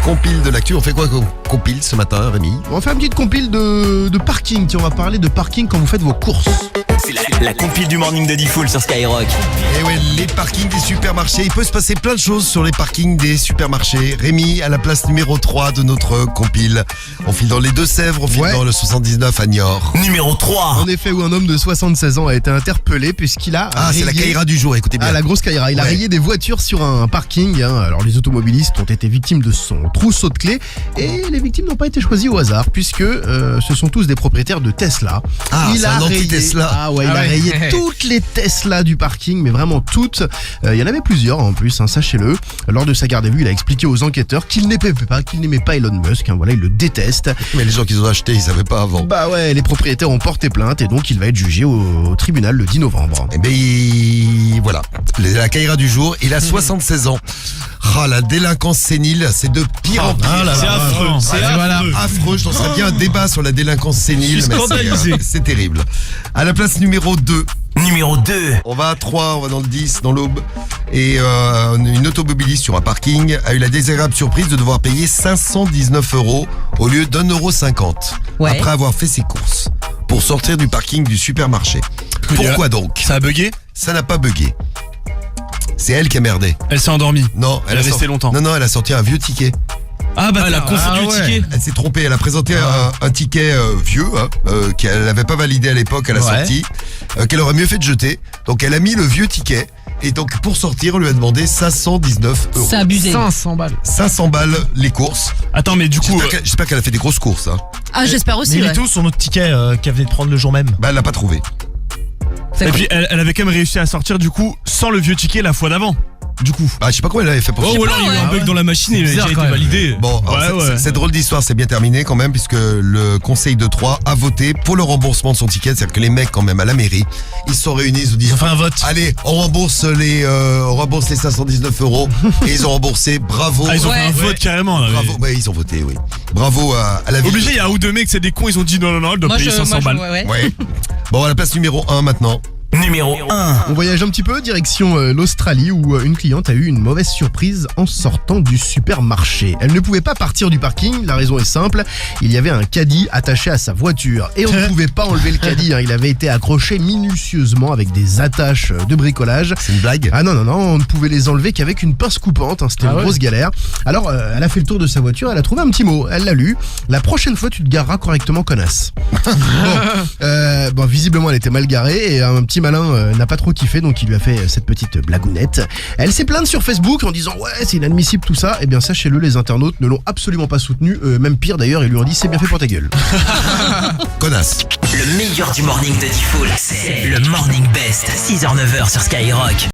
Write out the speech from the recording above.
compile de l'actu. On fait quoi comme compile ce matin, Rémi? On va faire une petite compile de parking. Tiens, on va parler de parking quand vous faites vos courses. C'est la compile du morning de Diffoul sur Skyrock. Et ouais, les parkings des supermarchés. Il peut se passer plein de choses sur les parkings des supermarchés. Rémi, à la place numéro 3 de notre compile. On file dans les Deux-Sèvres, on file dans le 79 à Niort. Numéro 3. En effet, où un homme de 76 ans a été interpellé puisqu'il a c'est la Caïra du jour, écoutez bien. Ah, la grosse Caïra. Il a rayé des voitures sur un parking. Alors les automobilistes ont été victimes de son trousseau de clés. Et les victimes n'ont pas été choisies au hasard puisque ce sont tous des propriétaires de Tesla. C'est un anti-Tesla. Il a rayé toutes les Tesla du parking, mais vraiment toutes. Il y en avait plusieurs en plus, sachez-le. Lors de sa garde à vue, il a expliqué aux enquêteurs qu'il n'aimait pas Elon Musk. Voilà, il le déteste. Mais les gens qui ont acheté, ils savaient pas avant. Les propriétaires ont porté plainte et donc il va être jugé au tribunal le 10 novembre. Voilà, la Caïra du jour, il a 76 ans. La délinquance sénile, c'est de pire en pire. C'est affreux. C'est affreux. Je lancerais bien un débat sur la délinquance sénile. Scandalisé. C'est terrible. À la place numéro 2. Numéro 2. On va à 3, on va dans le 10, dans l'Aube. Et une automobiliste sur un parking a eu la désagréable surprise de devoir payer 519 € au lieu d'1,50 € après avoir fait ses courses pour sortir du parking du supermarché. Pourquoi donc? Ça a bugué? Ça n'a pas bugué. C'est elle qui a merdé. Elle s'est endormie. Non, elle a resté longtemps. Non, elle a sorti un vieux ticket. Elle a confondu le ticket. Elle s'est trompée, elle a présenté un ticket vieux qu'elle n'avait pas validé à l'époque à la sortie, qu'elle aurait mieux fait de jeter. Donc elle a mis le vieux ticket et donc pour sortir on lui a demandé 519 €. C'est abusé. 500 balles. 500 balles les courses. Attends, mais du coup... J'espère qu'elle a fait des grosses courses. J'espère aussi. Mais il est tout son autre ticket qu'elle venait de prendre le jour même. Elle l'a pas trouvé. Et puis elle avait quand même réussi à sortir du coup sans le vieux ticket la fois d'avant. Du coup. Je sais pas comment elle avait fait pour ça. Ou alors il y a eu un bug dans la machine et il a déjà été validé. Bon, cette drôle d'histoire c'est bien terminé quand même puisque le conseil de Troyes a voté pour le remboursement de son ticket. C'est-à-dire que les mecs quand même à la mairie, ils se sont réunis, ils ont dit ils ont fait un vote. Allez, on rembourse les 519 € et ils ont remboursé. Bravo. Ils ont fait un vote carrément. Bravo, ils ont voté, oui. Bravo à la ville. Obligé, il y a un ou deux mecs, c'est des cons, ils ont dit non, elle doit payer 500 balles. Ouais. Bon, à la place numéro 1 maintenant. Numéro 1. On voyage un petit peu direction l'Australie où une cliente a eu une mauvaise surprise en sortant du supermarché. Elle ne pouvait pas partir du parking, la raison est simple, il y avait un caddie attaché à sa voiture et on ne pouvait pas enlever le caddie, il avait été accroché minutieusement avec des attaches de bricolage. C'est une blague? Non, on ne pouvait les enlever qu'avec une pince coupante, c'était une grosse galère. Alors elle a fait le tour de sa voiture, elle a trouvé un petit mot, elle l'a lu. La prochaine fois tu te gareras correctement, connasse. Visiblement elle était mal garée et un petit malin n'a pas trop kiffé, donc il lui a fait cette petite blagounette. Elle s'est plainte sur Facebook en disant c'est inadmissible tout ça. Eh bien sachez-le, les internautes ne l'ont absolument pas soutenu, même pire d'ailleurs, ils lui ont dit c'est bien fait pour ta gueule. Connasse. Le meilleur du morning de Diffoul, c'est le Morning Best, 6h-9h sur Skyrock.